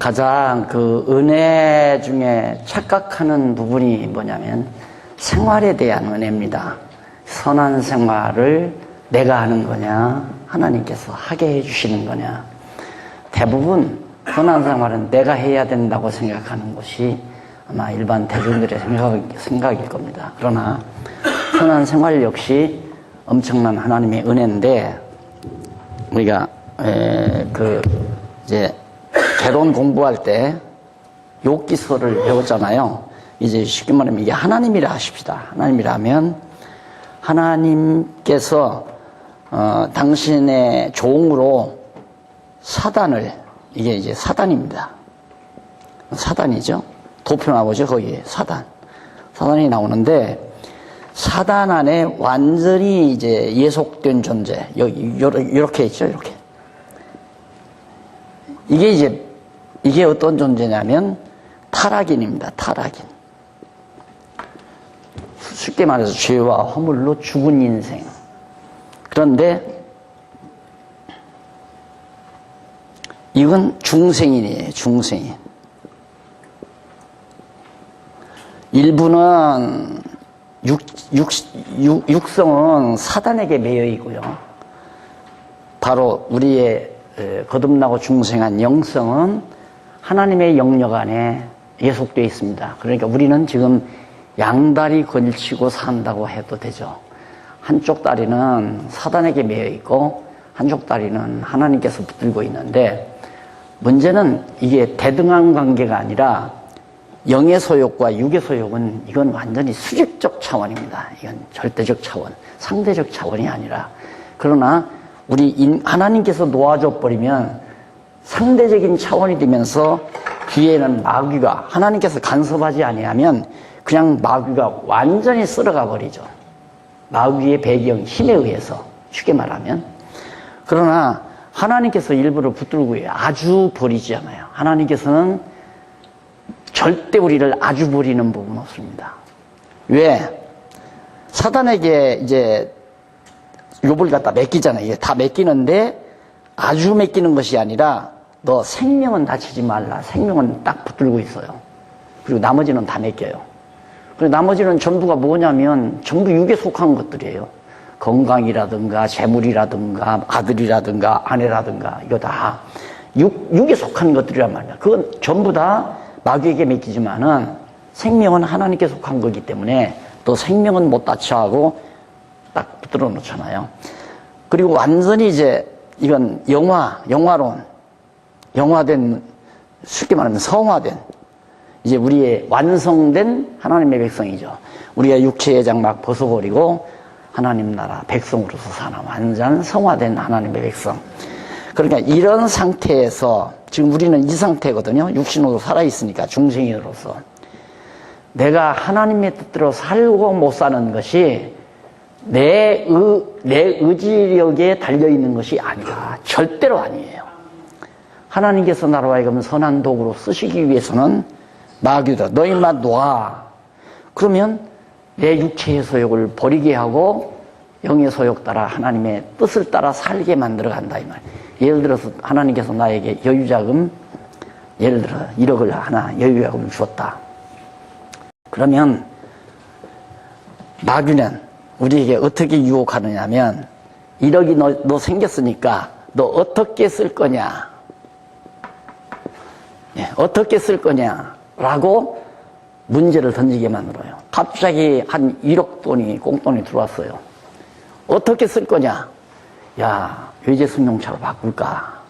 가장 그 은혜 중에 착각하는 부분이 뭐냐면 생활에 대한 은혜입니다. 선한 생활을 내가 하는 거냐, 하나님께서 하게 해주시는 거냐. 대부분 선한 생활은 내가 해야 된다고 생각하는 것이 아마 일반 대중들의 생각일 겁니다. 그러나 선한 생활 역시 엄청난 하나님의 은혜인데, 우리가 이제 개론 공부할 때 욥기서를 배웠잖아요. 이제 쉽게 말하면 이게 하나님이라 하십시다. 하나님이라면 하나님께서 당신의 종으로 사단을, 이게 이제 사단입니다. 사단이죠. 도표 나오죠. 거기에 사단이 나오는데, 사단 안에 완전히 이제 예속된 존재, 이렇게 있죠. 이렇게. 이게 어떤 존재냐면 타락인입니다. 타락인. 쉽게 말해서 죄와 허물로 죽은 인생. 그런데 이건 중생인이에요. 중생인. 일부는 육성은 사단에게 매여 있고요. 바로 우리의 거듭나고 중생한 영성은 하나님의 영역 안에 예속되어 있습니다. 그러니까 우리는 지금 양다리 걸치고 산다고 해도 되죠. 한쪽 다리는 사단에게 매여 있고 한쪽 다리는 하나님께서 붙들고 있는데, 문제는 이게 대등한 관계가 아니라 영의 소욕과 육의 소욕은 이건 완전히 수직적 차원입니다. 이건 절대적 차원, 상대적 차원이 아니라. 그러나 하나님께서 놓아줘 버리면 상대적인 차원이 되면서 뒤에는 마귀가, 하나님께서 간섭하지 아니하면 그냥 마귀가 완전히 쓸어가 버리죠. 마귀의 배경, 힘에 의해서, 쉽게 말하면. 그러나 하나님께서 일부러 붙들고 아주 버리지 않아요. 하나님께서는 절대 우리를 아주 버리는 부분은 없습니다. 왜? 사단에게 이제 욥을 갖다 맡기잖아요. 이게 다 맡기는데 아주 맡기는 것이 아니라 너 생명은 다치지 말라. 생명은 딱 붙들고 있어요. 그리고 나머지는 다 맡겨요. 그리고 나머지는 전부가 뭐냐면 전부 육에 속한 것들이에요. 건강이라든가 재물이라든가 아들이라든가 아내라든가 이거 다 육에 속한 것들이란 말이야. 그건 전부 다 마귀에게 맡기지만은 생명은 하나님께 속한 거기 때문에 또 생명은 못 다쳐 하고 딱 붙들어 놓잖아요. 그리고 완전히 이제 이건 영화된, 쉽게 말하면 성화된, 이제 우리의 완성된 하나님의 백성이죠. 우리가 육체의 장막 벗어버리고 하나님 나라 백성으로서 사는 완전 성화된 하나님의 백성. 그러니까 이런 상태에서 지금 우리는 이 상태거든요. 육신으로 살아있으니까, 중생인으로서. 내가 하나님의 뜻대로 살고 못 사는 것이 내 의지력에 달려있는 것이 아니라, 절대로 아니에요. 하나님께서 나로 하여금 선한 도구로 쓰시기 위해서는 마귀다, 너희만 놔. 그러면 내 육체의 소욕을 버리게 하고 영의 소욕 따라 하나님의 뜻을 따라 살게 만들어 간다, 이 말. 예를 들어서 하나님께서 나에게 여유자금, 예를 들어 1억을 하나 여유자금을 주었다. 그러면 마귀는 우리에게 어떻게 유혹하느냐 하면, 1억이 너 생겼으니까 너 어떻게 쓸 거냐, 어떻게 쓸 거냐라고 문제를 던지게 만들어요. 갑자기 한 1억 돈이 꽁돈이 들어왔어요. 어떻게 쓸 거냐? 야, 외제 승용차로 바꿀까?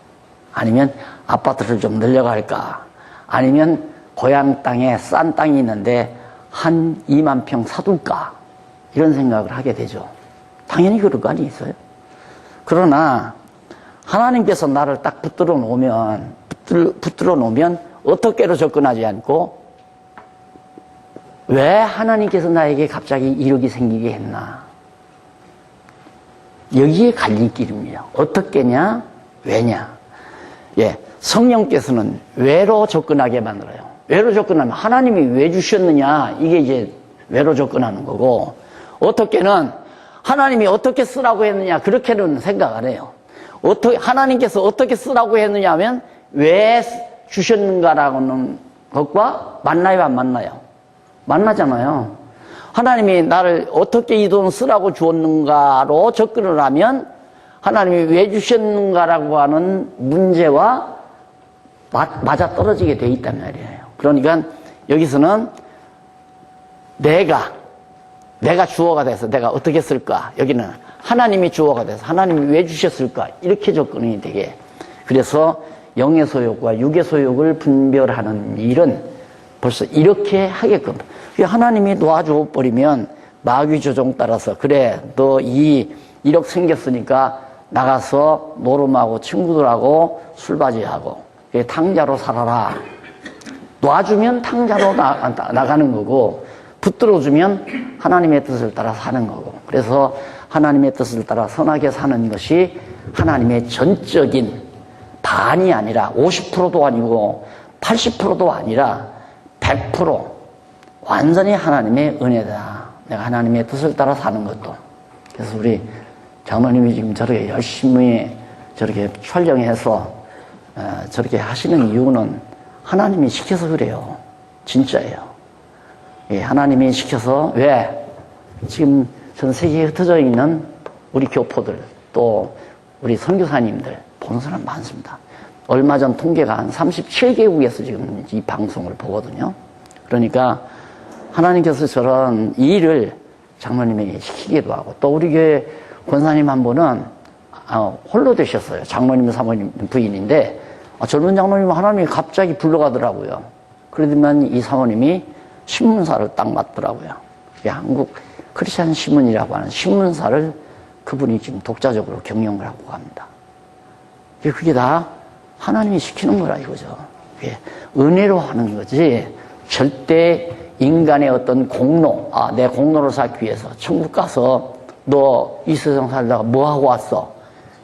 아니면 아파트를 좀 늘려갈까? 아니면 고향 땅에 싼 땅이 있는데 한 2만 평 사둘까? 이런 생각을 하게 되죠. 당연히 그럴 거 아니겠어요? 그러나 하나님께서 나를 딱 붙들어 놓으면 어떻게로 접근하지 않고, 왜 하나님께서 나에게 갑자기 1억이 생기게 했나? 여기에 갈림길입니다. 어떻게냐? 왜냐? 성령께서는 왜로 접근하게 만들어요. 왜로 접근하면 하나님이 왜 주셨느냐, 이게 이제 왜로 접근하는 거고, 어떻게는 하나님이 어떻게 쓰라고 했느냐, 그렇게는 생각 안 해요. 하나님께서 어떻게 쓰라고 했느냐 하면 왜 주셨는가라는 것과 만나요, 안 만나요? 만나잖아요. 하나님이 나를 어떻게 이 돈 쓰라고 주었는가로 접근을 하면 하나님이 왜 주셨는가라고 하는 문제와 맞아 떨어지게 돼 있단 말이에요. 그러니까 여기서는 내가 주어가 돼서 내가 어떻게 쓸까? 여기는 하나님이 주어가 돼서 하나님이 왜 주셨을까? 이렇게 접근이 되게. 그래서 영의 소욕과 육의 소욕을 분별하는 일은 벌써 이렇게 하게끔. 하나님이 놓아줘 버리면 마귀 조종 따라서 그래 너 1억 생겼으니까 나가서 노름하고 친구들하고 술바지하고 탕자로 살아라. 놔주면 탕자로 나가는 거고 붙들어주면 하나님의 뜻을 따라 사는 거고. 그래서 하나님의 뜻을 따라 선하게 사는 것이 하나님의 전적인 반이 아니라 50%도 아니고 80%도 아니라 100% 완전히 하나님의 은혜다. 내가 하나님의 뜻을 따라 사는 것도. 그래서 우리 장로님이 지금 저렇게 열심히 저렇게 촬영해서 저렇게 하시는 이유는 하나님이 시켜서 그래요. 진짜예요. 예, 하나님이 시켜서. 왜? 지금 전 세계에 흩어져 있는 우리 교포들 또 우리 선교사님들 보는 사람 많습니다. 얼마 전 통계가 한 37개국에서 지금 이 방송을 보거든요. 그러니까 하나님께서 저런 일을 장로님에게 시키기도 하고, 또 우리 교회 권사님 한 분은 홀로 되셨어요. 장로님 사모님 부인인데 젊은 장로님 하나님이 갑자기 불러가더라고요. 그러더만 이 사모님이 신문사를 딱 맡더라고요. 한국 크리스찬 신문이라고 하는 신문사를 그분이 지금 독자적으로 경영을 하고 갑니다. 그게 다 하나님이 시키는 거라 이거죠. 은혜로 하는 거지 절대 인간의 어떤 공로, 내 공로를 쌓기 위해서 천국 가서 너 이 세상 살다가 뭐 하고 왔어?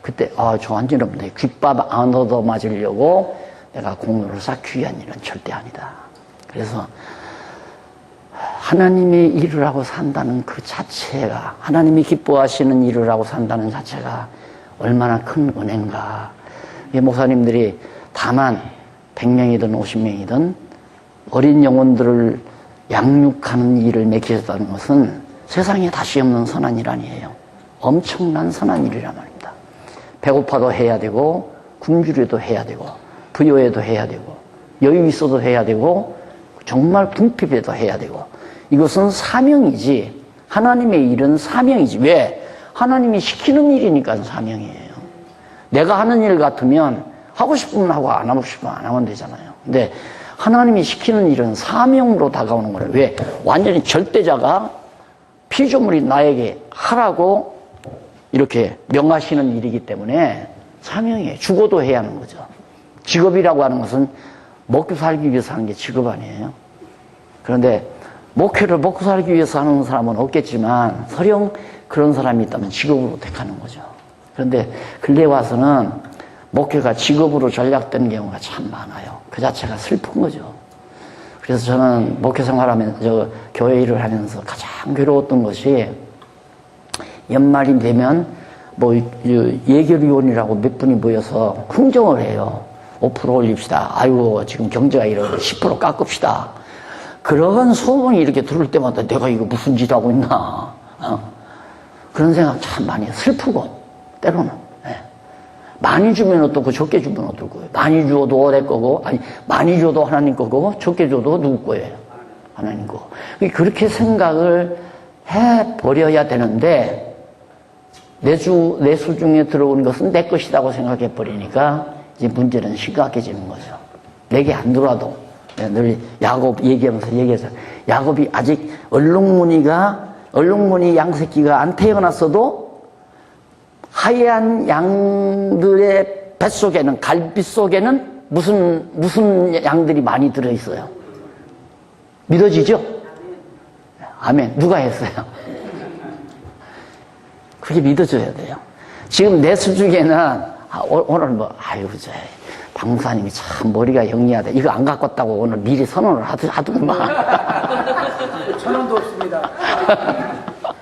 그때 저 완전 없네. 귓밥 안 얻어 맞으려고 내가 공로를 쌓기 위한 일은 절대 아니다. 그래서 하나님의 일을 하고 산다는 그 자체가, 하나님이 기뻐하시는 일을 하고 산다는 자체가 얼마나 큰 은혜인가. 목사님들이 다만 100명이든 50명이든 어린 영혼들을 양육하는 일을 맡기셨다는 것은 세상에 다시 없는 선한 일 아니에요. 엄청난 선한 일이란 말입니다. 배고파도 해야 되고 굶주려도 해야 되고 부여해도 해야 되고 여유 있어도 해야 되고 정말 궁핍해도 해야 되고, 이것은 사명이지, 하나님의 일은 사명이지. 왜? 하나님이 시키는 일이니까 사명이에요. 내가 하는 일 같으면 하고 싶으면 하고 안 하고 싶으면 안 하면 되잖아요. 근데 하나님이 시키는 일은 사명으로 다가오는 거예요. 왜? 완전히 절대자가 피조물이 나에게 하라고 이렇게 명하시는 일이기 때문에 사명이에요. 죽어도 해야 하는 거죠. 직업이라고 하는 것은 먹고 살기 위해서 하는 게 직업 아니에요. 그런데 목회를 먹고 살기 위해서 하는 사람은 없겠지만 설령 그런 사람이 있다면 직업으로 택하는 거죠. 그런데 근래 와서는 목회가 직업으로 전락되는 경우가 참 많아요. 그 자체가 슬픈 거죠. 그래서 저는 목회 생활하면서, 교회 일을 하면서 가장 괴로웠던 것이 연말이 되면 예결위원이라고 몇 분이 모여서 흥정을 해요. 5% 올립시다. 아이고 지금 경제가 이러고 10% 깎읍시다. 그런 소문이 이렇게 들을 때마다 내가 이거 무슨 짓 하고 있나, 그런 생각 참 많이 해요. 슬프고 때로는. 많이 주면 어떻고 적게 주면 어떨 거예요. 많이 줘도 내 거고, 아니 많이 줘도 하나님 거고 적게 줘도 누구 거예요? 하나님 거. 그렇게 생각을 해버려야 되는데 내 수중에 들어오는 것은 내 것이라고 생각해 버리니까 이제 문제는 심각해지는 거죠. 내게 안 들어와도. 늘 야곱 얘기해서 야곱이 아직 얼룩무늬 양새끼가 안 태어났어도 하얀 양들의 뱃속에는, 갈비 속에는 무슨 양들이 많이 들어있어요. 믿어지죠? 아멘. 누가 했어요? 그게 믿어져야 돼요. 지금 내 수중에는 오늘 방사님이 참 머리가 영리하다. 이거 안 갖고 왔다고 오늘 미리 선언을 하더구만. 1,000원도 없습니다.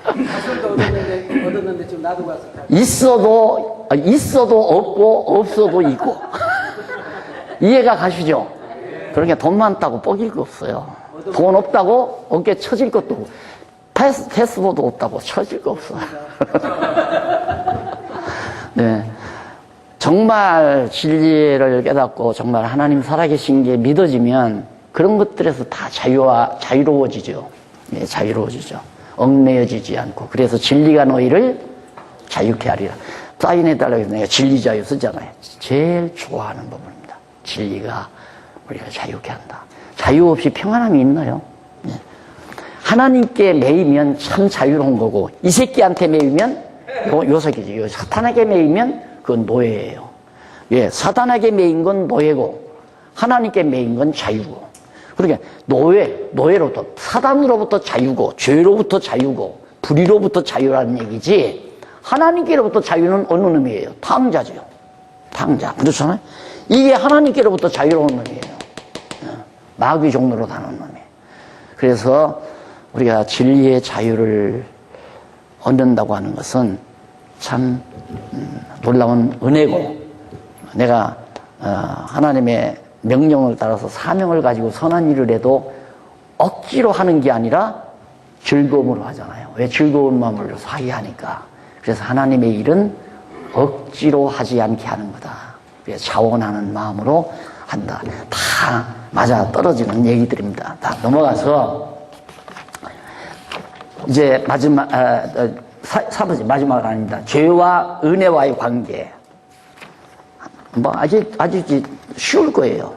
1,000원도 얻었는데 지금 놔두고 왔어요. 있어도 없고 없어도 있고. 이해가 가시죠? 그러니까 돈 많다고 뻐길 거 없어요. 돈 없다고 어깨 처질 것도 없고, 패스보드 없다고 처질 거 없어요. 네. 정말 진리를 깨닫고 정말 하나님 살아계신 게 믿어지면 그런 것들에서 다 자유로워지죠. 네, 자유로워지죠. 얽매여지지 않고. 그래서 진리가 너희를 자유케 하리라. 사인해달라고 해서 내가 진리 자유 쓰잖아요. 제일 좋아하는 부분입니다. 진리가 우리가 자유케 한다. 자유 없이 평안함이 있나요? 네. 하나님께 매이면 참 자유로운 거고, 이 새끼한테 매이면 요 새끼지. 요 사탄에게 매이면 그건 노예예요. 예, 사탄에게 매인 건 노예고, 하나님께 매인 건 자유고. 그러니까 노예로부터, 사단으로부터 자유고, 죄로부터 자유고, 불의로부터 자유라는 얘기지, 하나님께로부터 자유는 어느 놈이에요? 탕자죠. 탕자. 그렇잖아요? 이게 하나님께로부터 자유로운 놈이에요. 마귀 종로로 다는 놈이에요. 그래서 우리가 진리의 자유를 얻는다고 하는 것은 참 놀라운 은혜고, 내가 하나님의 명령을 따라서 사명을 가지고 선한 일을 해도 억지로 하는 게 아니라 즐거움으로 하잖아요. 왜? 즐거운 마음으로 사기하니까. 그래서 하나님의 일은 억지로 하지 않게 하는 거다. 그래서 자원하는 마음으로 한다. 다 맞아 떨어지는 얘기들입니다. 다 넘어가서 이제 마지막 사부지 마지막 아닙니다. 죄와 은혜와의 관계. 뭐 아주 쉬울 거예요.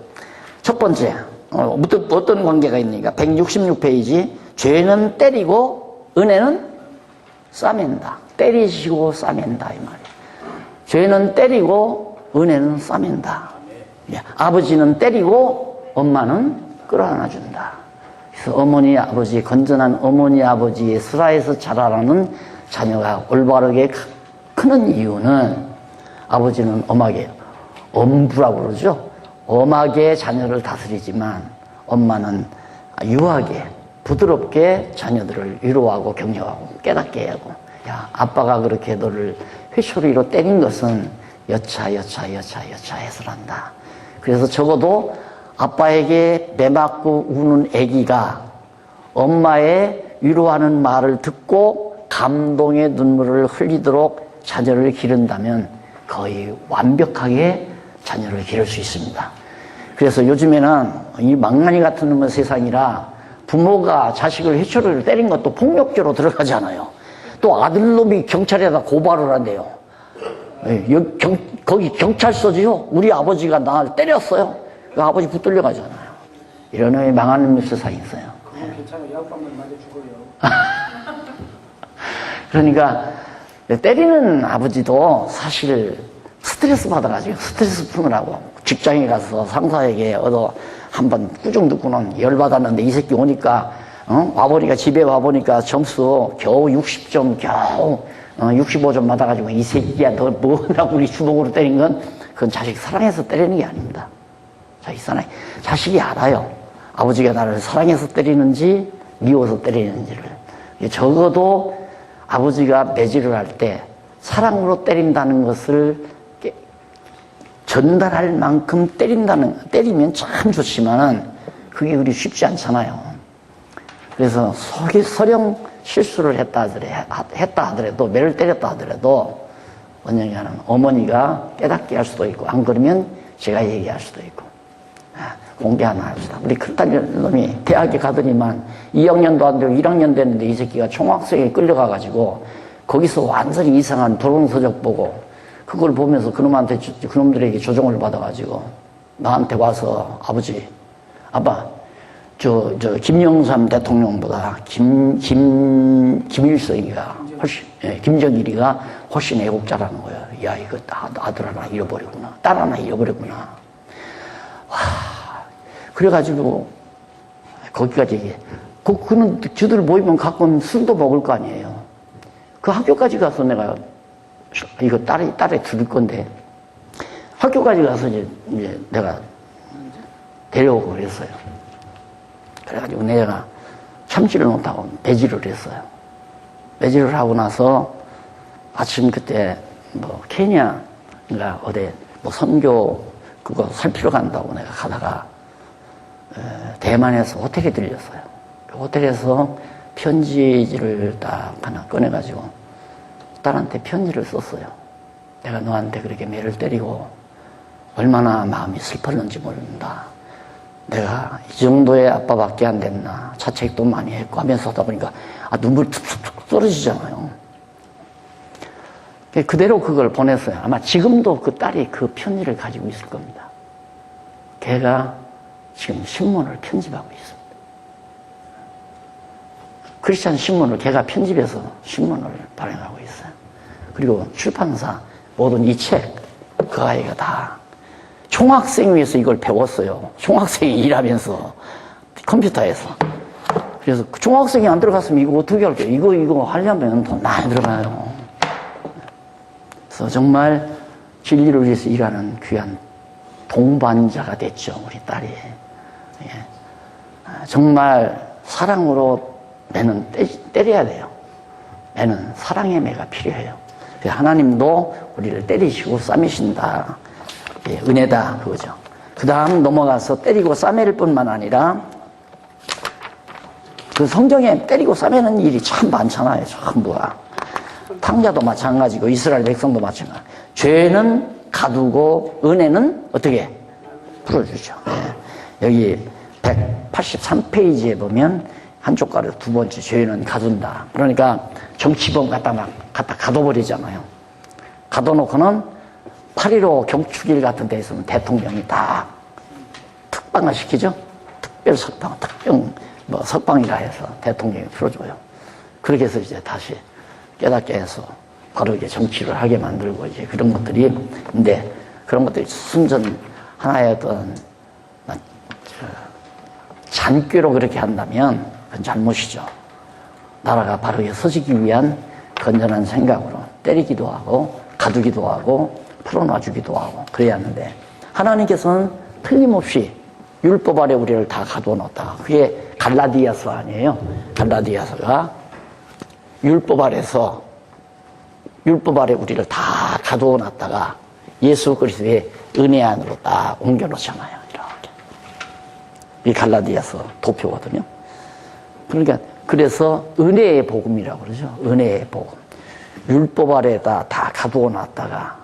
첫 번째 어떤 관계가 있느니까 166페이지. 죄는 때리고 은혜는 싸맨다. 때리시고 싸맨다 이 말이에요. 죄는 때리고 은혜는 싸맨다. 아버지는 때리고 엄마는 끌어안아준다. 그래서 어머니 아버지, 건전한 어머니 아버지의 슬하에서 자라나는 자녀가 올바르게 크는 이유는, 아버지는 엄부라고 그러죠. 엄하게 자녀를 다스리지만 엄마는 유하게 부드럽게 자녀들을 위로하고 격려하고 깨닫게 하고, 야, 아빠가 그렇게 너를 회초리로 때린 것은 여차 해서란다. 그래서 적어도 아빠에게 매맞고 우는 아기가 엄마의 위로하는 말을 듣고 감동의 눈물을 흘리도록 자녀를 기른다면 거의 완벽하게 자녀를 기를 수 있습니다. 그래서 요즘에는 이 망나니 같은 놈의 세상이라 부모가 자식을 회초리를 때린 것도 폭력죄로 들어가잖아요. 또 아들놈이 경찰에다 고발을 한대요. 거기 경찰서지요. 우리 아버지가 나를 때렸어요. 그 아버지 붙들려 가잖아요. 이런 놈이 망하는 놈의 세상이 있어요. 괜찮아요. 약방만 맞아 죽어요. 그러니까 때리는 아버지도 사실 스트레스 받아가지고 스트레스 푸느라고 직장에 가서 상사에게 한번 꾸중 듣고는 열받았는데 이 새끼 오니까 와보니까 집에 와보니까 점수 겨우 60점 겨우 65점 받아가지고 이 새끼야 너 뭐라고 우리 주먹으로 때린 건 그건 자식 사랑해서 때리는 게 아닙니다. 자식이 알아요. 아버지가 나를 사랑해서 때리는지 미워서 때리는지를. 적어도 아버지가 매질을 할 때 사랑으로 때린다는 것을 전달할 만큼 때리면 참 좋지만은 그게 그리 쉽지 않잖아요. 그래서 서령 실수를 했다 하더라도, 매를 때렸다 하더라도, 원영이는 어머니가 깨닫게 할 수도 있고, 안 그러면 제가 얘기할 수도 있고, 공개 하나 합시다. 우리 큰딸 놈이 대학에 가더니만 2학년도 안 되고 1학년 됐는데 이 새끼가 총학생에 끌려가가지고, 거기서 완전히 이상한 도롱서적 보고, 그걸 보면서 그놈들에게 조종을 받아가지고, 나한테 와서, 아빠, 김영삼 대통령보다 김일성이가 훨씬, 김정일이가 훨씬 애국자라는 거야. 야, 이거 아들 하나 잃어버렸구나. 딸 하나 잃어버렸구나. 와, 그래가지고, 거기까지 얘기해. 그는 저들 모이면 가끔 술도 먹을 거 아니에요. 그 학교까지 가서 내가, 이거 딸에 들을 건데, 학교까지 가서 이제 내가 데려오고 그랬어요. 그래가지고 내가 참지를 못하고 배지를 했어요. 배지를 하고 나서 아침 그때 케냐인가 어디 선교 그거 살피러 간다고 내가 가다가 대만에서 호텔에 들렸어요. 그 호텔에서 편지를 딱 하나 꺼내가지고 딸한테 편지를 썼어요. 내가 너한테 그렇게 매를 때리고 얼마나 마음이 슬펐는지 모른다. 내가 이 정도의 아빠밖에 안 됐나. 자책도 많이 했고 하면서 하다 보니까 눈물이 툭툭툭 떨어지잖아요. 그대로 그걸 보냈어요. 아마 지금도 그 딸이 그 편지를 가지고 있을 겁니다. 걔가 지금 신문을 편집하고 있습니다. 크리스찬 신문을 걔가 편집해서 신문을 발행하고 있어요. 그리고 출판사 모든 이 책 그 아이가 다 총학생 위해서 이걸 배웠어요. 총학생이 일하면서 컴퓨터에서. 그래서 총학생이 안 들어갔으면 이거 어떻게 할게요? 이거 하려면 돈 많이 들어가요. 그래서 정말 진리를 위해서 일하는 귀한 동반자가 됐죠, 우리 딸이. 예. 정말 사랑으로 매는 때려야 돼요. 매는 사랑의 매가 필요해요. 하나님도 우리를 때리시고 싸매신다. 예, 은혜다, 그거죠. 그 다음 넘어가서 때리고 싸매일 뿐만 아니라 그 성경에 때리고 싸매는 일이 참 많잖아요, 전부가. 탕자도 마찬가지고 이스라엘 백성도 마찬가지. 죄는 가두고 은혜는 어떻게 풀어주죠. 예. 여기 183페이지에 보면 한쪽 가로 두 번째 죄는 가둔다. 그러니까 정치범 갖다 가둬버리잖아요. 가둬놓고는 8.15 경축일 같은 데 있으면 대통령이 다 특방을 시키죠. 특별 석방, 석방이라 해서 대통령이 풀어줘요. 그렇게 해서 이제 다시 깨닫게 해서 바르게 정치를 하게 만들고 이제 그런 것들이, 근데 그런 것들이 순전 하나의 어떤 잔꾀로 그렇게 한다면 그건 잘못이죠. 나라가 바르게 서지기 위한 건전한 생각으로 때리기도 하고 가두기도 하고 풀어놔주기도 하고 그래야 하는데, 하나님께서는 틀림없이 율법 아래 우리를 다 가두어 놓았다가, 그게 갈라디아서 아니에요. 갈라디아서가 율법 아래 우리를 다 가두어 놨다가 예수 그리스도의 은혜 안으로 딱 옮겨 놓잖아요. 이렇게. 이 갈라디아서 도표거든요. 그러니까 그래서 은혜의 복음이라고 그러죠. 은혜의 복음. 율법 아래에다 다 가두어 놨다가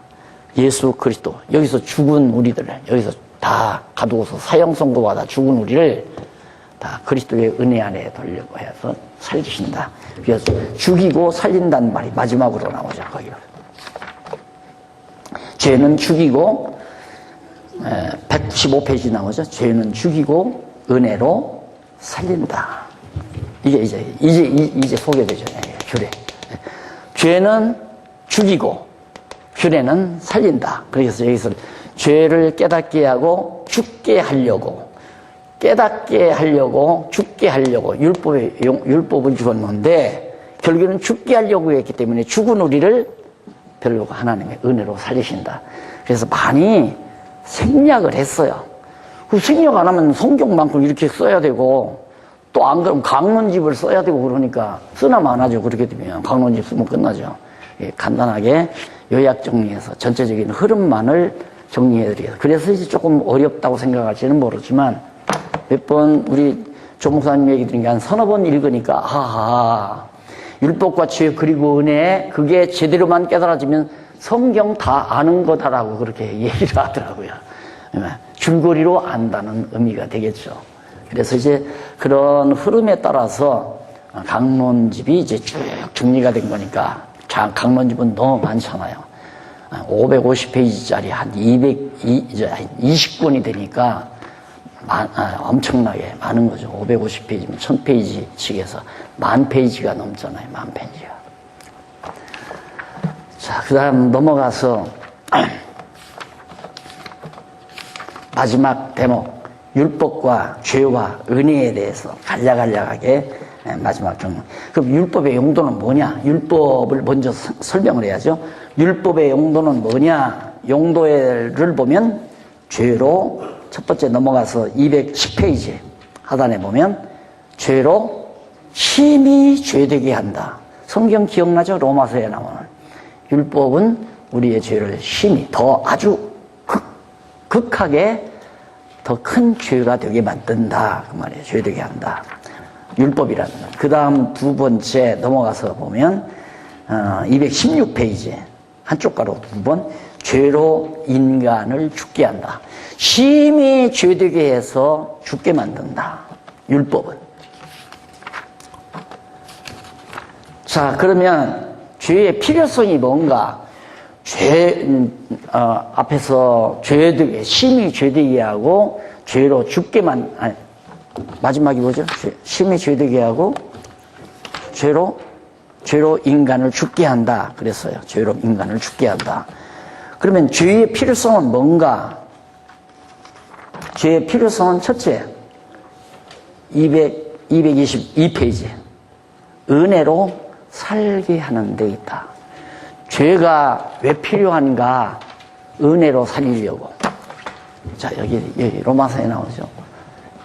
예수 그리스도, 여기서 죽은 우리들을 여기서 다 가두어서 사형선고 받아 죽은 우리를 다 그리스도의 은혜 안에 돌려고 해서 살리신다. 그래서 죽이고 살린다는 말이 마지막으로 나오죠. 거기로. 죄는 죽이고, 195페이지 나오죠. 죄는 죽이고 은혜로 살린다. 이게 이제 소개되죠. 규례. 죄는 죽이고 규례는 살린다. 그래서 여기서 죄를 깨닫게 하고 죽게 하려고, 깨닫게 하려고 죽게 하려고 율법을 주었는데 결국에는 죽게 하려고 했기 때문에 죽은 우리를 별로 하나님의 은혜로 살리신다. 그래서 많이 생략을 했어요. 그 생략 안 하면 성경만큼 이렇게 써야 되고, 또 안 그러면 강론집을 써야 되고, 그러니까 쓰나 마나죠. 그렇게 되면 강론집 쓰면 끝나죠. 예, 간단하게 요약 정리해서 전체적인 흐름만을 정리해드려요. 그래서 이제 조금 어렵다고 생각할지는 모르지만, 몇 번 우리 조 목사님 얘기 들은 게 한 서너 번 읽으니까, 하하, 율법과 죄 그리고 은혜, 그게 제대로만 깨달아지면 성경 다 아는 거다라고 그렇게 얘기를 하더라고요. 줄거리로 안다는 의미가 되겠죠. 그래서 이제 그런 흐름에 따라서 강론집이 이제 쭉 정리가 된 거니까, 강론집은 너무 많잖아요. 550페이지짜리 한 20권이 되니까 엄청나게 많은 거죠. 550페이지면 1000페이지 측에서 10,000페이지가 넘잖아요. 10,000페이지가. 자, 그 다음 넘어가서 마지막 대목, 율법과 죄와 은혜에 대해서 간략하게 마지막 정리. 그럼 율법의 용도는 뭐냐? 율법을 먼저 설명을 해야죠. 율법의 용도는 뭐냐? 용도를 보면 죄로, 첫 번째 넘어가서 210페이지 하단에 보면 죄로 심히 죄되게 한다. 성경 기억나죠? 로마서에 나오는 율법은 우리의 죄를 심히 더 아주 극하게 더 큰 죄가 되게 만든다. 그 말이에요. 죄되게 한다. 율법이라는 것. 그 다음 두 번째 넘어가서 보면 216페이지 한쪽 가로 두 번 죄로 인간을 죽게 한다. 심히 죄되게 해서 죽게 만든다. 율법은. 자, 그러면 죄의 필요성이 뭔가? 앞에서 죄되게, 심히 죄되게 하고, 죄로 죽게만, 아니, 마지막이 뭐죠? 심히 죄되게 하고, 죄로 인간을 죽게 한다. 그랬어요. 죄로 인간을 죽게 한다. 그러면 죄의 필요성은 뭔가? 죄의 필요성은 첫째, 222페이지. 은혜로 살게 하는 데 있다. 죄가 왜 필요한가? 은혜로 살리려고. 자, 여기 로마서에 나오죠.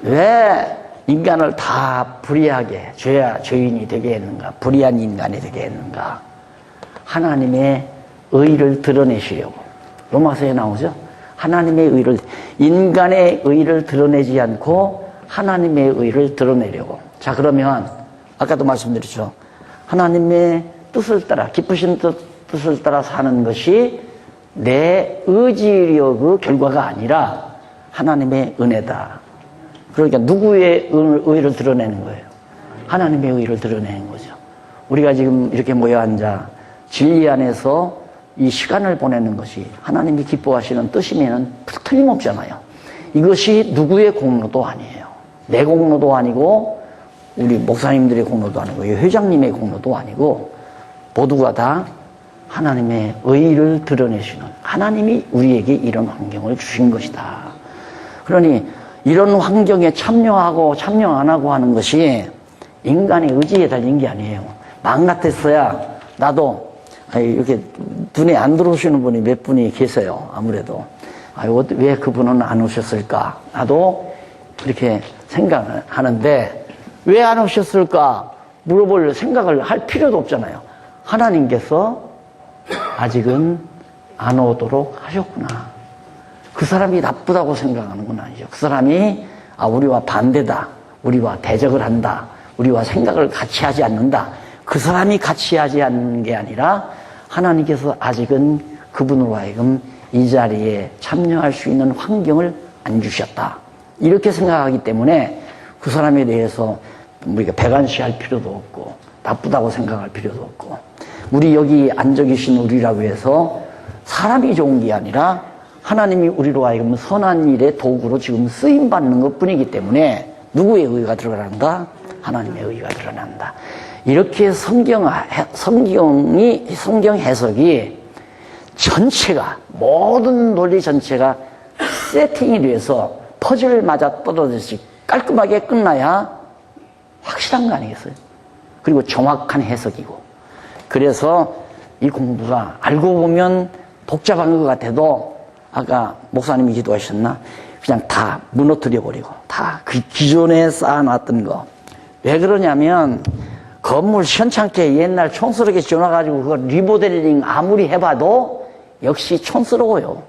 왜 인간을 다 불의하게, 죄인이 되게 했는가? 불의한 인간이 되게 했는가? 하나님의 의를 드러내시려고. 로마서에 나오죠. 하나님의 의를, 인간의 의를 드러내지 않고 하나님의 의를 드러내려고. 자, 그러면 아까도 말씀드렸죠. 하나님의 뜻을 따라, 기쁘신 뜻을 따라 사는 것이 내 의지력의 결과가 아니라 하나님의 은혜다. 그러니까 누구의 의를 드러내는 거예요? 하나님의 의를 드러내는 거죠. 우리가 지금 이렇게 모여 앉아 진리 안에서 이 시간을 보내는 것이 하나님이 기뻐하시는 뜻이면 틀림없잖아요. 이것이 누구의 공로도 아니에요. 내 공로도 아니고 우리 목사님들의 공로도 아니고 회장님의 공로도 아니고 모두가 다 하나님의 의를 드러내시는, 하나님이 우리에게 이런 환경을 주신 것이다. 그러니 이런 환경에 참여하고 참여 안 하고 하는 것이 인간의 의지에 달린 게 아니에요. 마음 같았어야 나도 이렇게 눈에 안 들어오시는 분이 몇 분이 계세요. 아무래도 왜 그분은 안 오셨을까? 나도 이렇게 생각을 하는데 왜 안 오셨을까? 물어볼 생각을 할 필요도 없잖아요. 하나님께서 아직은 안 오도록 하셨구나. 그 사람이 나쁘다고 생각하는 건 아니죠. 그 사람이 우리와 반대다. 우리와 대적을 한다. 우리와 생각을 같이 하지 않는다. 그 사람이 같이 하지 않는 게 아니라 하나님께서 아직은 그분으로 하여금 이 자리에 참여할 수 있는 환경을 안 주셨다. 이렇게 생각하기 때문에 그 사람에 대해서 우리가 배관시할 필요도 없고 나쁘다고 생각할 필요도 없고 우리 여기 앉아 계신 우리라고 해서 사람이 좋은 게 아니라 하나님이 우리로 하여금 선한 일의 도구로 지금 쓰임받는 것 뿐이기 때문에 누구의 의가 드러난다? 하나님의 의가 드러난다. 이렇게 성경 해석이 전체가, 모든 논리 전체가 세팅이 돼서 퍼즐 맞아 떨어지듯이 깔끔하게 끝나야 확실한 거 아니겠어요? 그리고 정확한 해석이고. 그래서 이 공부가 알고 보면 복잡한 것 같아도 아까 목사님이 기도하셨나? 그냥 다 무너뜨려 버리고 다 그 기존에 쌓아놨던 거. 왜 그러냐면 건물 현찮게 옛날 촌스럽게 지어놔가지고 그거 리모델링 아무리 해봐도 역시 촌스러워요.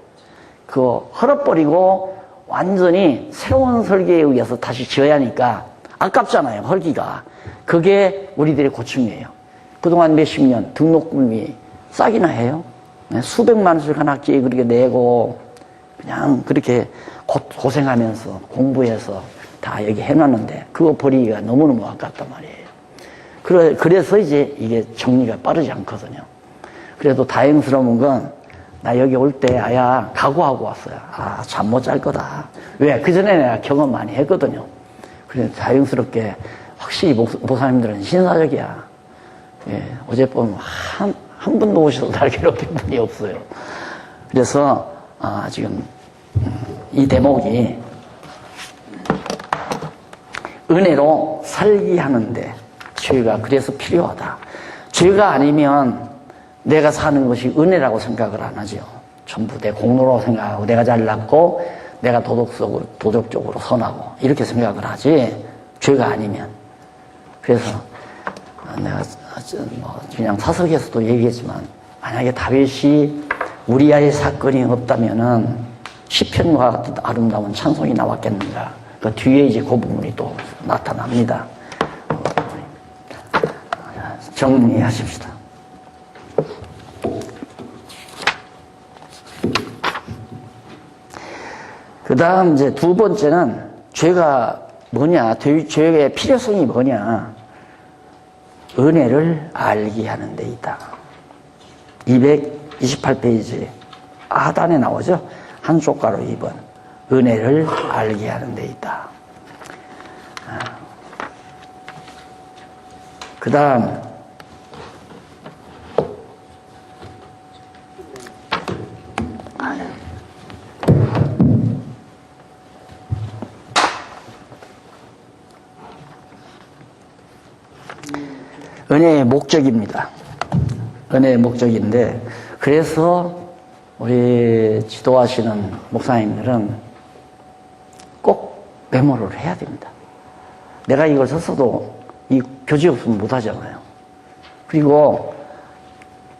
그거 헐어버리고 완전히 새로운 설계에 의해서 다시 지어야 하니까 아깝잖아요, 헐기가. 그게 우리들의 고충이에요. 그동안 몇십 년 등록금이 싸기나 해요. 수백만 원씩 한 학기에 그렇게 내고 그냥 그렇게 고생하면서 공부해서 다 여기 해놨는데 그거 버리기가 너무너무 아깝단 말이에요. 그래서 이제 이게 정리가 빠르지 않거든요. 그래도 다행스러운 건 나 여기 올 때 각오하고 왔어요. 잠 못 잘 거다. 왜? 그전에 내가 경험 많이 했거든요. 그래서 다행스럽게 확실히 목사님들은 신사적이야. 예, 어젯밤 한 분도 오셔서 날 괴롭힌 분이 없어요. 그래서 지금 이 대목이 은혜로 살게 하는데 죄가 그래서 필요하다. 죄가 아니면 내가 사는 것이 은혜라고 생각을 안 하죠. 전부 내 공로라고 생각하고 내가 잘났고 내가 도덕적으로 선하고 이렇게 생각을 하지 죄가 아니면. 그래서 내가 그냥 사석에서도 얘기했지만 만약에 다윗이 우리아의 사건이 없다면은 시편과 같은 아름다운 찬송이 나왔겠는가. 그 뒤에 이제 그 부분이 또 나타납니다. 정리하십시다. 그 다음 이제 두 번째는 죄가 뭐냐, 죄의 필요성이 뭐냐, 은혜를 알게 하는 데 있다. 228페이지 하단에 나오죠. 한 족가로 2번. 은혜를 알게 하는 데 있다. 그 다음 은혜의 목적입니다. 은혜의 목적인데, 그래서 우리 지도하시는 목사님들은 꼭 메모를 해야 됩니다. 내가 이걸 썼어도 이 교재 없으면 못하잖아요. 그리고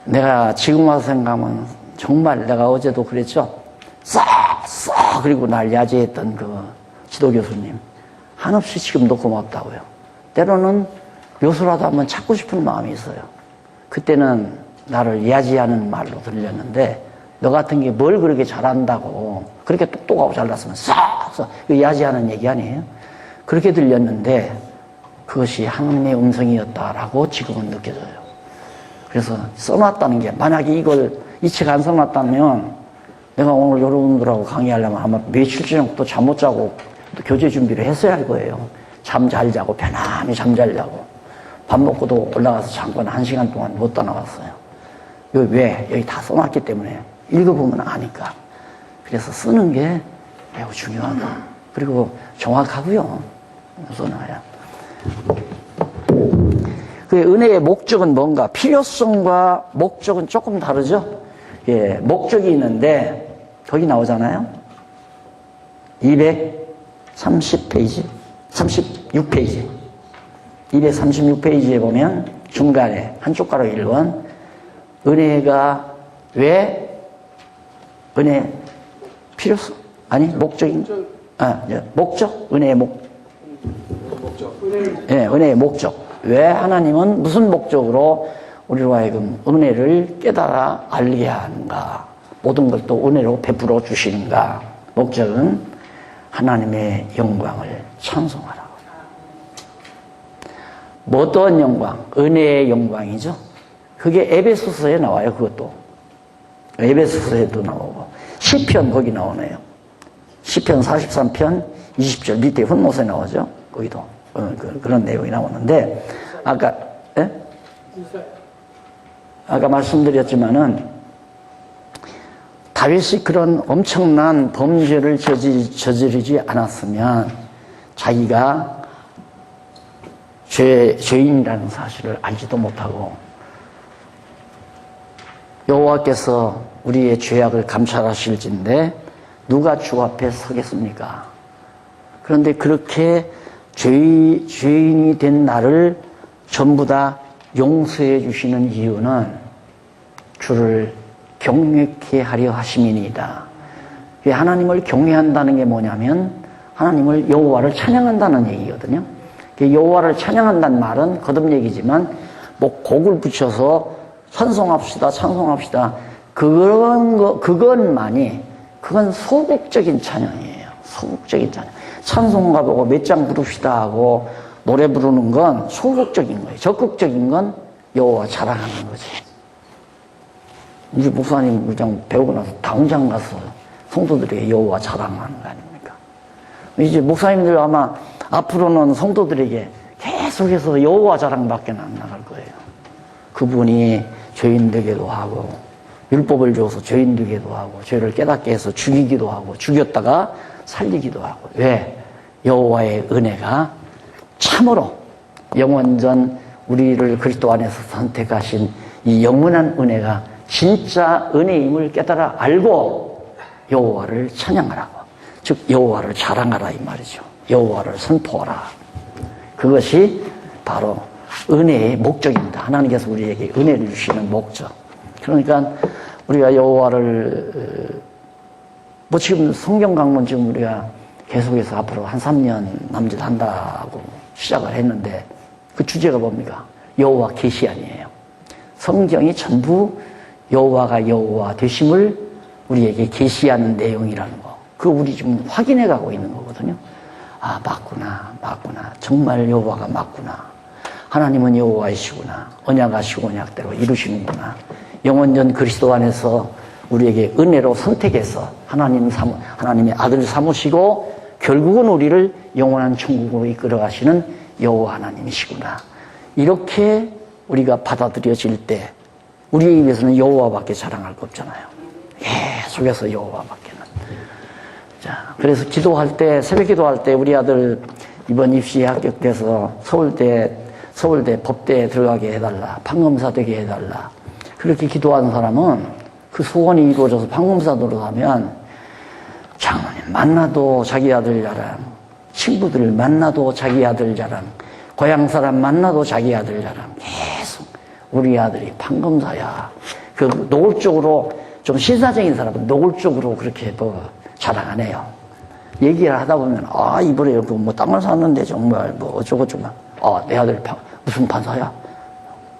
내가 지금 와서 생각하면 정말 내가 어제도 그랬죠. 싹 그리고 날 야제했던 그 지도교수님 한없이 지금도 고맙다고요. 때로는 묘수라도 한번 찾고 싶은 마음이 있어요. 그때는 나를 야지하는 말로 들렸는데, 너 같은 게 뭘 그렇게 잘한다고, 그렇게 똑똑하고 잘났으면 싹 야지하는 얘기 아니에요? 그렇게 들렸는데 그것이 하나님의 음성이었다라고 지금은 느껴져요. 그래서 써놨다는 게, 만약에 이걸 이 책 안 써놨다면 내가 오늘 여러분들하고 강의하려면 아마 며칠 전부터 잠 못 자고 또 교재 준비를 했어야 할 거예요. 잠 잘 자고 편안히 잠 잘 자고 밥 먹고도 올라가서 잠깐 1시간 동안 못 떠나왔어요. 왜? 여기 다 써놨기 때문에 읽어보면 아니까. 그래서 쓰는 게 매우 중요하다. 그리고 정확하고요. 써놔야. 그 은혜의 목적은 뭔가? 필요성과 목적은 조금 다르죠? 예, 목적이 있는데 거기 나오잖아요. 230페이지, 36페이지. 236페이지에 보면 중간에 한쪽 가로 1번 은혜가 왜 은혜 필요성? 아니 목적인 목적? 은혜의 목적. 예, 은혜의 목적. 왜 하나님은 무슨 목적으로 우리로 하여금 은혜를 깨달아 알게 하는가? 모든 걸 또 은혜로 베풀어 주시는가? 목적은 하나님의 영광을 찬송하라. 뭐 어떤 영광? 은혜의 영광이죠. 그게 에베소서에 나와요. 그것도 에베소서에도 나오고 시편 거기 나오네요. 시편 43편 20절 밑에 훈모서에 나오죠. 거기도 그런 내용이 나오는데, 아까 말씀드렸지만은 다윗이 그런 엄청난 범죄를 저지르지 않았으면 자기가 죄인이라는 사실을 알지도 못하고, 여호와께서 우리의 죄악을 감찰하실진데 누가 주 앞에 서겠습니까? 그런데 그렇게 죄인이 된 나를 전부 다 용서해 주시는 이유는 주를 경외케 하려 하심이니이다. 하나님을 경외한다는 게 뭐냐면 하나님을, 여호와를 찬양한다는 얘기거든요. 여호와를 찬양한다는 말은 거듭 얘기지만 뭐 곡을 붙여서 찬송합시다, 찬송합시다, 그건 소극적인 찬양이에요. 소극적인 찬양. 찬송가 보고 몇 장 부릅시다 하고 노래 부르는 건 소극적인 거예요. 적극적인 건 여호와 자랑하는 거지. 우리 목사님 그냥 배우고 나서 당장 가서 성도들에게 여호와 자랑하는 거 아닙니까? 이제 목사님들 아마 앞으로는 성도들에게 계속해서 여호와 자랑밖에 안 나갈 거예요. 그분이 죄인 되게도 하고, 율법을 줘서 죄인 되게도 하고, 죄를 깨닫게 해서 죽이기도 하고, 죽였다가 살리기도 하고. 왜? 여호와의 은혜가 참으로 영원전 우리를 그리스도 안에서 선택하신 이 영원한 은혜가 진짜 은혜임을 깨달아 알고 여호와를 찬양하라고, 즉 여호와를 자랑하라 이 말이죠. 여호와를 선포하라. 그것이 바로 은혜의 목적입니다. 하나님께서 우리에게 은혜를 주시는 목적. 그러니까 우리가 여호와를 뭐 지금 성경 강론 지금 우리가 계속해서 앞으로 한 3년 남짓 한다고 시작을 했는데 그 주제가 뭡니까? 여호와 계시 아니에요. 성경이 전부 여호와가 여호와 되심을 우리에게 계시하는 내용이라는 거. 그거 우리 지금 확인해 가고 있는 거거든요. 아, 맞구나. 정말 여호와가 맞구나. 하나님은 여호와이시구나. 언약하시고 언약대로 이루시는구나. 영원전 그리스도 안에서 우리에게 은혜로 선택해서 하나님의 아들 삼으시고 결국은 우리를 영원한 천국으로 이끌어 가시는 여호와 하나님이시구나. 이렇게 우리가 받아들여질 때 우리의 입에서는 여호와밖에 자랑할 거 없잖아요. 계속해서 여호와밖에는. 자, 그래서 기도할 때, 새벽 기도할 때 우리 아들 이번 입시에 합격돼서 서울대 법대에 들어가게 해달라. 판검사 되게 해달라. 그렇게 기도하는 사람은 그 소원이 이루어져서 판검사 들어가면 장로님 만나도 자기 아들 자랑, 친구들 만나도 자기 아들 자랑, 고향 사람 만나도 자기 아들 자랑. 계속 우리 아들이 판검사야. 그 노골적으로 좀 신사적인 사람은 노골적으로 그렇게 뭐 자랑 안 해요. 얘기를 하다 보면 이번에 뭐 땅을 샀는데 정말 뭐 어쩌고저쩌고 내 아들 무슨 판사야?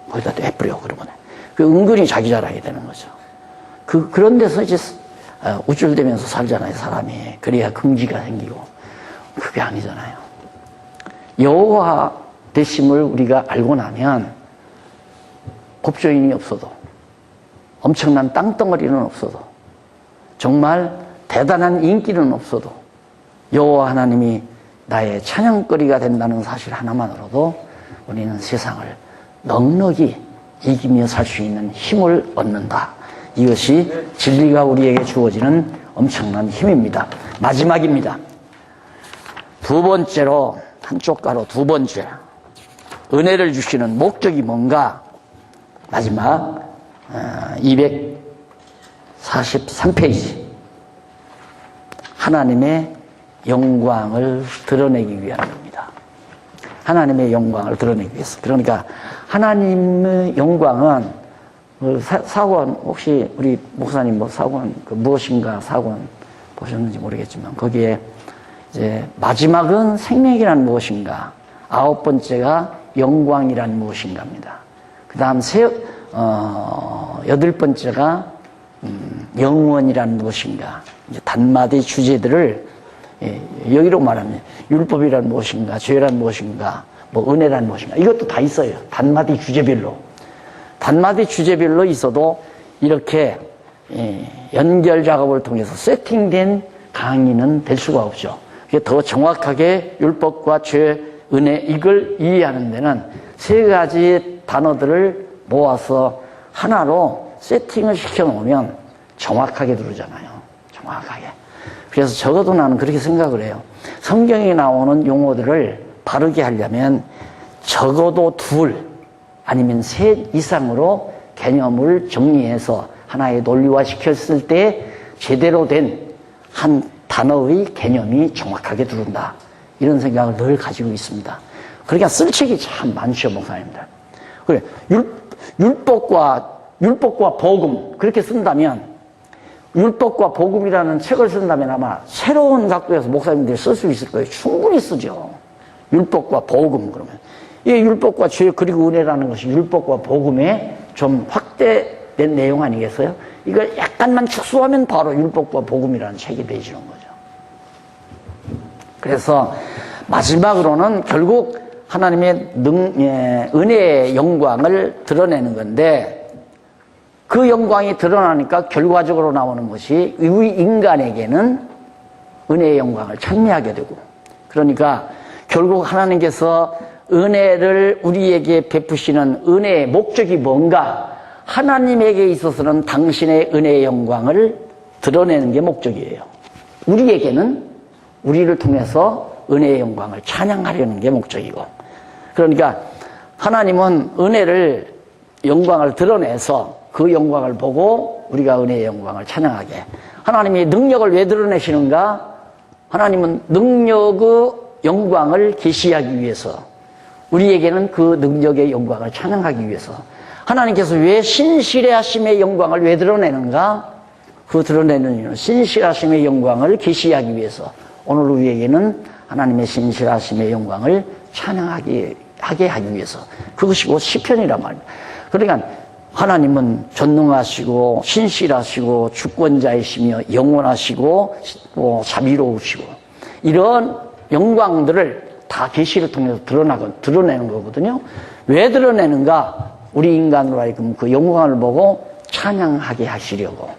거기다 내버려 그러면 그 은근히 자기 자랑이 되는 거죠. 그런 데서 이제 우쭐대면서 살잖아요, 사람이. 그래야 긍지가 생기고. 그게 아니잖아요. 여호와 되심을 우리가 알고 나면 법조인이 없어도, 엄청난 땅덩어리는 없어도, 정말 대단한 인기는 없어도 여호와 하나님이 나의 찬양거리가 된다는 사실 하나만으로도 우리는 세상을 넉넉히 이기며 살 수 있는 힘을 얻는다. 이것이 진리가 우리에게 주어지는 엄청난 힘입니다. 마지막입니다. 두 번째로, 한쪽 가로 두 번째, 은혜를 주시는 목적이 뭔가? 마지막 243페이지. 하나님의 영광을 드러내기 위한 겁니다. 하나님의 영광을 드러내기 위해서. 그러니까 하나님의 영광은 사원, 혹시 우리 목사님 뭐 사원, 무엇인가 사원 보셨는지 모르겠지만 거기에 이제 마지막은 생명이란 무엇인가, 아홉 번째가 영광이란 무엇인가입니다. 그 다음 여덟 번째가 영원이란 무엇인가, 이제 단마디 주제들을 여기로 말하면 율법이란 무엇인가, 죄란 무엇인가, 뭐 은혜란 무엇인가, 이것도 다 있어요. 단마디 주제별로. 단마디 주제별로 있어도 이렇게 연결 작업을 통해서 세팅된 강의는 될 수가 없죠. 더 정확하게 율법과 죄, 은혜, 이걸 이해하는 데는 세 가지 단어들을 모아서 하나로 세팅을 시켜놓으면 정확하게 들어오잖아요. 정확하게. 그래서 적어도 나는 그렇게 생각을 해요. 성경에 나오는 용어들을 바르게 하려면 적어도 둘 아니면 셋 이상으로 개념을 정리해서 하나의 논리화 시켰을 때 제대로 된 한 단어의 개념이 정확하게 들어온다. 이런 생각을 늘 가지고 있습니다. 그러니까 쓸 책이 참 많죠, 목사님들. 그래, 율법과 복음, 그렇게 쓴다면, 율법과 복음이라는 책을 쓴다면 아마 새로운 각도에서 목사님들이 쓸 수 있을 거예요. 충분히 쓰죠. 율법과 복음, 그러면. 이 율법과 죄 그리고 은혜라는 것이 율법과 복음에 좀 확대된 내용 아니겠어요? 이걸 약간만 축소하면 바로 율법과 복음이라는 책이 되어지는 거죠. 그래서 마지막으로는 결국 하나님의 은혜의 영광을 드러내는 건데, 그 영광이 드러나니까 결과적으로 나오는 것이 우리 인간에게는 은혜의 영광을 찬미하게 되고, 그러니까 결국 하나님께서 은혜를 우리에게 베푸시는 은혜의 목적이 뭔가? 하나님에게 있어서는 당신의 은혜의 영광을 드러내는 게 목적이에요. 우리에게는 우리를 통해서 은혜의 영광을 찬양하려는 게 목적이고, 그러니까 하나님은 은혜를, 영광을 드러내서 그 영광을 보고 우리가 은혜의 영광을 찬양하게. 하나님의 능력을 왜 드러내시는가? 하나님은 능력의 영광을 계시하기 위해서, 우리에게는 그 능력의 영광을 찬양하기 위해서. 하나님께서 왜 신실의 하심의 영광을 왜 드러내는가? 그 드러내는 이유는 신실하심의 영광을 계시하기 위해서 오늘 우리에게는 하나님의 신실하심의 영광을 찬양하게 하기 위해서 그것이 곧 시편이란 말입니다. 그러니까 하나님은 전능하시고 신실하시고 주권자이시며 영원하시고 자비로우시고 이런 영광들을 다 계시를 통해서 드러내는 거거든요. 왜 드러내는가? 우리 인간으로 하여금 그 영광을 보고 찬양하게 하시려고.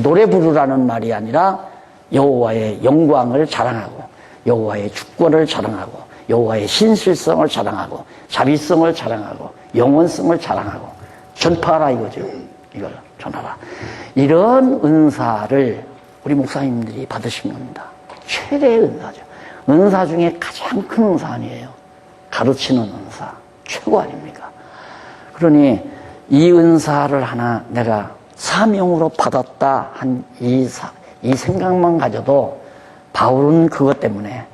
노래 부르라는 말이 아니라 여호와의 영광을 자랑하고 여호와의 주권을 자랑하고 여호와의 신실성을 자랑하고 자비성을 자랑하고 영원성을 자랑하고 전파하라 이거죠. 이걸 전하라. 이런 은사를 우리 목사님들이 받으신 겁니다. 최대의 은사죠. 은사 중에 가장 큰 은사 아니에요. 가르치는 은사. 최고 아닙니까? 그러니 이 은사를 하나 내가 사명으로 받았다 한 이 생각만 가져도 바울은 그것 때문에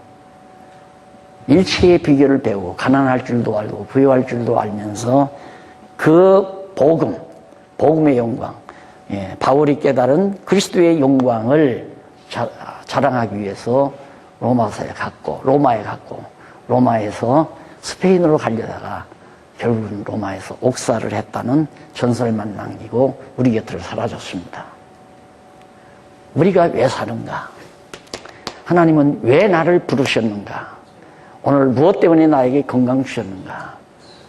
일체의 비결을 배우고 가난할 줄도 알고 부유할 줄도 알면서 그 복음의 영광, 바울이 깨달은 그리스도의 영광을 자랑하기 위해서 로마에 갔고 로마에서 스페인으로 가려다가 결국은 로마에서 옥사를 했다는 전설만 남기고 우리 곁을 사라졌습니다. 우리가 왜 사는가? 하나님은 왜 나를 부르셨는가? 오늘 무엇 때문에 나에게 건강 주셨는가?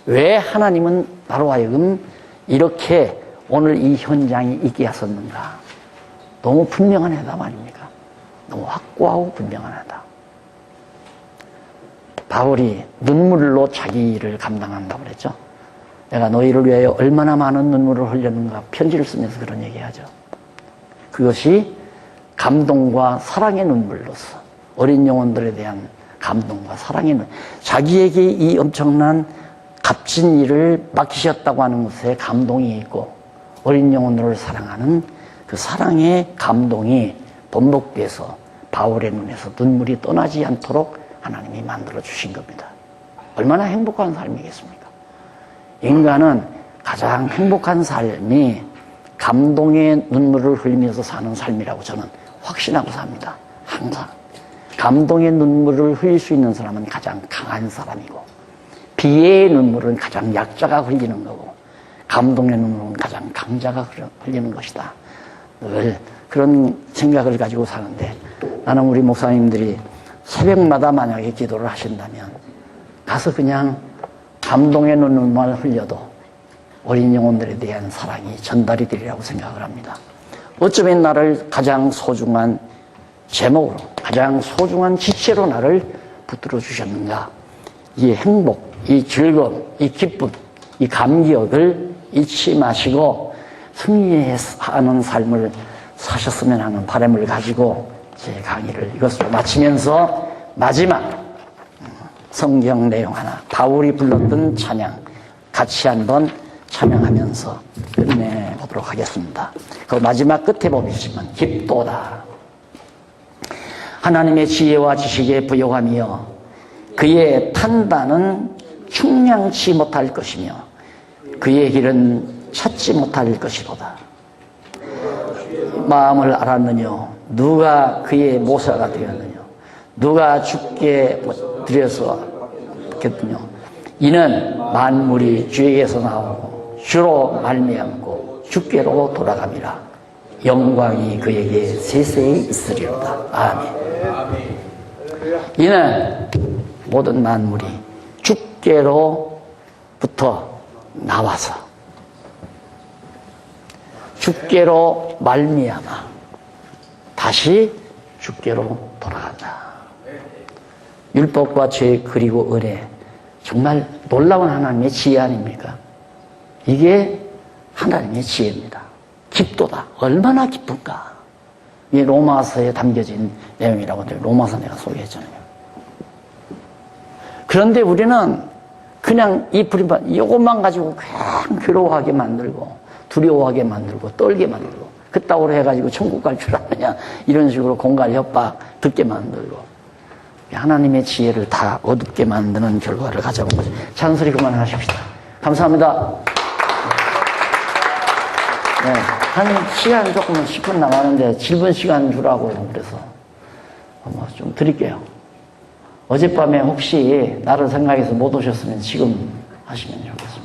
왜 하나님은 나로 하여금 이렇게 오늘 이 현장이 있게 하셨는가? 너무 분명한 해답 아닙니까? 너무 확고하고 분명한 해답. 바울이 눈물로 자기 일을 감당한다고 그랬죠. 내가 너희를 위하여 얼마나 많은 눈물을 흘렸는가 편지를 쓰면서 그런 얘기하죠. 그것이 감동과 사랑의 눈물로서 어린 영혼들에 대한 감동과 사랑의 눈물, 자기에게 이 엄청난 값진 일을 맡기셨다고 하는 것에 감동이 있고 어린 영혼들을 사랑하는 그 사랑의 감동이 번복돼서 바울의 눈에서 눈물이 떠나지 않도록 하나님이 만들어 주신 겁니다. 얼마나 행복한 삶이겠습니까? 인간은 가장 행복한 삶이 감동의 눈물을 흘리면서 사는 삶이라고 저는 확신하고 삽니다. 항상. 감동의 눈물을 흘릴 수 있는 사람은 가장 강한 사람이고 비애의 눈물은 가장 약자가 흘리는 거고 감동의 눈물은 가장 강자가 흘리는 것이다. 늘 그런 생각을 가지고 사는데 나는 우리 목사님들이 새벽마다 만약에 기도를 하신다면 가서 그냥 감동의 눈물만 흘려도 어린 영혼들에 대한 사랑이 전달이 되리라고 생각을 합니다. 어쩌면 나를 가장 소중한 제목으로 가장 소중한 지체로 나를 붙들어 주셨는가? 이 행복, 이 즐거움, 이 기쁨, 이 감격을 잊지 마시고 승리하는 삶을 사셨으면 하는 바람을 가지고 제 강의를 이것으로 마치면서 마지막 성경 내용 하나, 바울이 불렀던 찬양 같이 한번 찬양하면서 끝내보도록 하겠습니다. 그 마지막 끝에 보시면 깊도다. 하나님의 지혜와 지식에 부요하며 그의 판단은 충량치 못할 것이며 그의 길은 찾지 못할 것이로다. 마음을 알았느냐? 누가 그의 모사가 되었느냐? 누가 주께 드려서 겠느냐? 이는 만물이 주에게서 나오고 주로 말미암고 주께로 돌아갑니다. 영광이 그에게 세세히 있으리로다. 아멘. 이는 모든 만물이 주께로부터 나와서 주께로 말미암아 다시 주께로 돌아간다. 율법과 죄 그리고 은혜, 정말 놀라운 하나님의 지혜 아닙니까? 이게 하나님의 지혜입니다. 깊도다. 얼마나 깊은가. 이 로마서에 담겨진 내용이라고 로마서 내가 소개했잖아요. 그런데 우리는 그냥 이 불임판 이것만 가지고 그냥 괴로워하게 만들고 두려워하게 만들고 떨게 만들고 그따구로 해가지고 천국 갈 줄 아느냐 이런 식으로 공갈 협박 듣게 만들고 하나님의 지혜를 다 어둡게 만드는 결과를 가져온 거죠. 잔소리 그만하십시다. 감사합니다. 네. 한 시간 조금 10분 남았는데 7분 시간 주라고요. 그래서 뭐 좀 드릴게요. 어젯밤에 혹시 나를 생각해서 못 오셨으면 지금 하시면 좋겠습니다.